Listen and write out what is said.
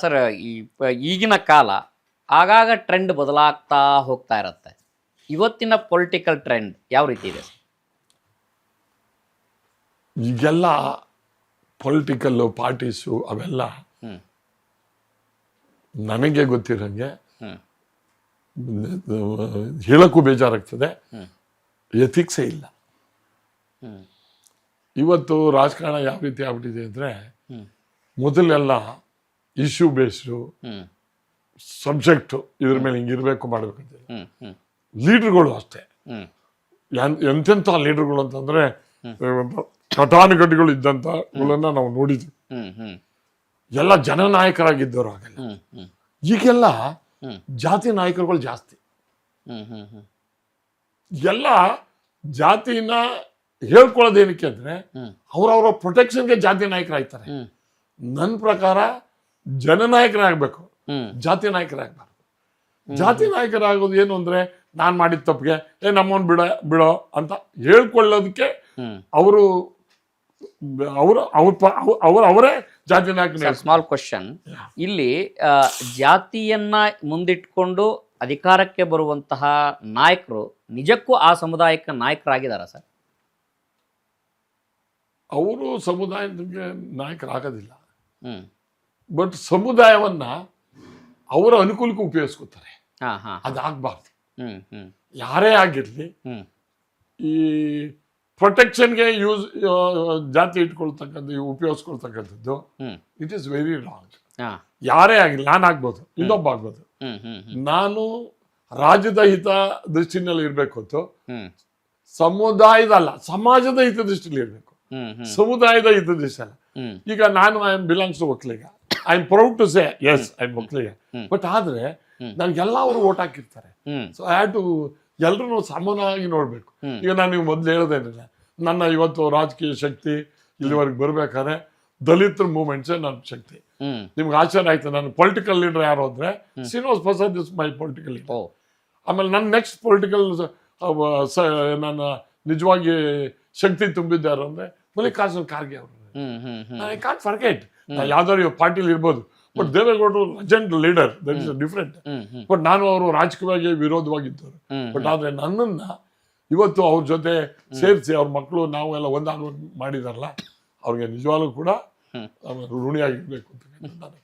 Sir ಈಗಿನ ಕಾಲ ಆಗಾಗ ಟ್ರೆಂಡ್ ಬದಲಾಗ್ತಾ ಹೋಗ್ತಾ ಇರುತ್ತೆ. ಇವತ್ತಿನ ಪೊಲಿಟಿಕಲ್ ಟ್ರೆಂಡ್ ಯಾವ ರೀತಿ ಇದೆ ಸರ್? ಈಗೆಲ್ಲ ಪೊಲಿಟಿಕಲ್ ಪಾರ್ಟೀಸು ಅವೆಲ್ಲ ನನಗೆ ಗೊತ್ತಿರಂಗೆ ಹೇಳಕ್ಕೂ ಬೇಜಾರಾಗ್ತದೆ, ಎಥಿಕ್ಸೇ ಇಲ್ಲ. ಇವತ್ತು ರಾಜಕಾರಣ ಯಾವ ರೀತಿ ಆಗ್ಬಿಟ್ಟಿದೆ ಅಂದರೆ, ಮೊದಲೆಲ್ಲ ಇಶ್ಯೂ ಬೇಸ್ಡು ಸಬ್ಜೆಕ್ಟು ಇದ್ರ ಮೇಲೆ ಹಿಂಗಿರ್ಬೇಕು ಮಾಡಬೇಕಂತ. ಲೀಡರ್ಗಳು ಅಷ್ಟೇ, ಎಂತೆಂಥ ಲೀಡರ್ಗಳು ಅಂತಂದ್ರೆ ಘಟಾನುಘಟಿಗಳು ಇದ್ದಂಥಗಳನ್ನ ನಾವು ನೋಡಿದ್ವಿ. ಎಲ್ಲ ಜನನಾಯಕರಾಗಿದ್ದವರು ಆಗಲ್ಲ. ಈಗೆಲ್ಲ ಜಾತಿ ನಾಯಕರುಗಳು ಜಾಸ್ತಿ. ಎಲ್ಲ ಜಾತಿನ ಹೇಳ್ಕೊಳ್ಳೋದೇನಕ್ಕೆ ಅಂದ್ರೆ ಅವ್ರವ್ರ ಪ್ರೊಟೆಕ್ಷನ್ಗೆ ಜಾತಿ ನಾಯಕರಾಗ್ತಾರೆ. ನನ್ನ ಪ್ರಕಾರ ಜನನಾಯಕರಾಗಬೇಕು, ಜಾತಿ ನಾಯಕರಾಗಬಾರ್ದು. ಜಾತಿ ನಾಯಕರಾಗೋದು ಏನು ಅಂದ್ರೆ, ನಾನ್ ಮಾಡಿದ ತಪ್ಪಿಗೆ ನಮ್ಮವನ್ ಬಿಡೋ ಅಂತ ಹೇಳ್ಕೊಳ್ಳೋದಕ್ಕೆ ಅವರು ಅವರೇ ಜಾತಿ ನಾಯಕ. ಸ್ಮಾಲ್ ಕ್ವಶನ್, ಇಲ್ಲಿ ಜಾತಿಯನ್ನ ಮುಂದಿಟ್ಕೊಂಡು ಅಧಿಕಾರಕ್ಕೆ ಬರುವಂತಹ ನಾಯಕರು ನಿಜಕ್ಕೂ ಆ ಸಮುದಾಯಕ್ಕೆ ನಾಯಕರಾಗಿದ್ದಾರಾ ಸರ್? ಅವರು ಸಮುದಾಯಕ್ಕೆ ನಾಯಕರಾಗೋದಿಲ್ಲ, ಬಟ್ ಸಮುದಾಯವನ್ನ ಅವರ ಅನುಕೂಲಕ್ಕೆ ಉಪಯೋಗಿಸ್ಕೊತಾರೆ. ಅದಾಗಬಾರ್ದು. ಯಾರೇ ಆಗಿರ್ಲಿ ಈ ಪ್ರೊಟೆಕ್ಷನ್ಗೆ ಜಾತಿ ಇಟ್ಕೊಳ್ತಕ್ಕಂಥ ಉಪಯೋಗಿಸ್ಕೊಳ್ತಕ್ಕಂಥದ್ದು ಇಟ್ ಈಸ್ ವೆರಿ ರಾಂಗ್. ಯಾರೇ ಆಗಿಲ್ಲ, ನಾನು ಆಗ್ಬೋದು, ಇನ್ನೊಬ್ಬ ಆಗ್ಬೋದು. ನಾನು ರಾಜ್ಯದ ಹಿತ ದೃಷ್ಟಿನಲ್ಲಿ ಇರ್ಬೇಕು ಹೊತ್ತು ಸಮುದಾಯದ ಅಲ್ಲ, ಸಮಾಜದ ಹಿತದೃಷ್ಟಿಯಲ್ಲಿ ಇರ್ಬೇಕು. ಸಮುದಾಯದ ಹಿತದೃಷ್ಟಿ ಅಲ್ಲ. ಈಗ ನಾನು I am belongs to Vokkaliga, I am proud to say yes I am Vokkaliga. But ಆದ್ರೆ ನನಗೆಲ್ಲ ಅವರು ಓಟ್ ಹಾಕಿರ್ತಾರೆ. ಸೊ ಐ ಹ್ಯಾವ್ ಟು ಎಲ್ಲರೂ ಸಮಾನವಾಗಿ ನೋಡ್ಬೇಕು. ಈಗ ನಾನು ನೀವು ಮೊದಲು ಹೇಳೋದೇನಿಲ್ಲ, ನನ್ನ ಇವತ್ತು ರಾಜಕೀಯ ಶಕ್ತಿ ಇಲ್ಲಿವರೆಗೆ ಬರ್ಬೇಕಾದ್ರೆ ದಲಿತರ ಮೂವ್ಮೆಂಟ್ಸೇ ನನ್ನ ಶಕ್ತಿ. ನಿಮ್ಗೆ ಆಶ್ಚರ್ಯ ಆಯ್ತು, ನನ್ನ ಪೊಲಿಟಿಕಲ್ ಲೀಡರ್ ಯಾರು ಅಂದ್ರೆ Srinivas Prasad is my political leader. ಆಮೇಲೆ ನನ್ನ ನೆಕ್ಸ್ಟ್ ಪೊಲಿಟಿಕಲ್ ನನ್ನ ನಿಜವಾಗಿ ಶಕ್ತಿ ತುಂಬಿದ್ದಾರು ಅಂದ್ರೆ ಮಲ್ಲಿಕಾರ್ಜುನ್ ಖರ್ಗೆ ಅವರು. I can't forget. ಯಾವ್ದಾದ್ರು ಪಾರ್ಟಿಲಿ ಇರ್ಬೋದು, ಬಟ್ ದೇವೇಗೌಡರು legend leader, that is different. But ನಾನು ಅವರು ರಾಜಕೀಯವಾಗಿ ವಿರೋಧವಾಗಿದ್ದರು. ಬಟ್ ಆದ್ರೆ ನನ್ನನ್ನ ಇವತ್ತು ಅವ್ರ ಜೊತೆ ಸೇರಿಸಿ ಅವ್ರ ಮಕ್ಕಳು ನಾವು ಎಲ್ಲ ಒಂದಾಗಿ ಮಾಡಿದಾರಲ್ಲ, ಅವ್ರಿಗೆ ನಿಜವಾಗ್ಲೂ ಕೂಡ ಋಣಿಯಾಗಿರ್ಬೇಕು ಅಂತ ನಾನು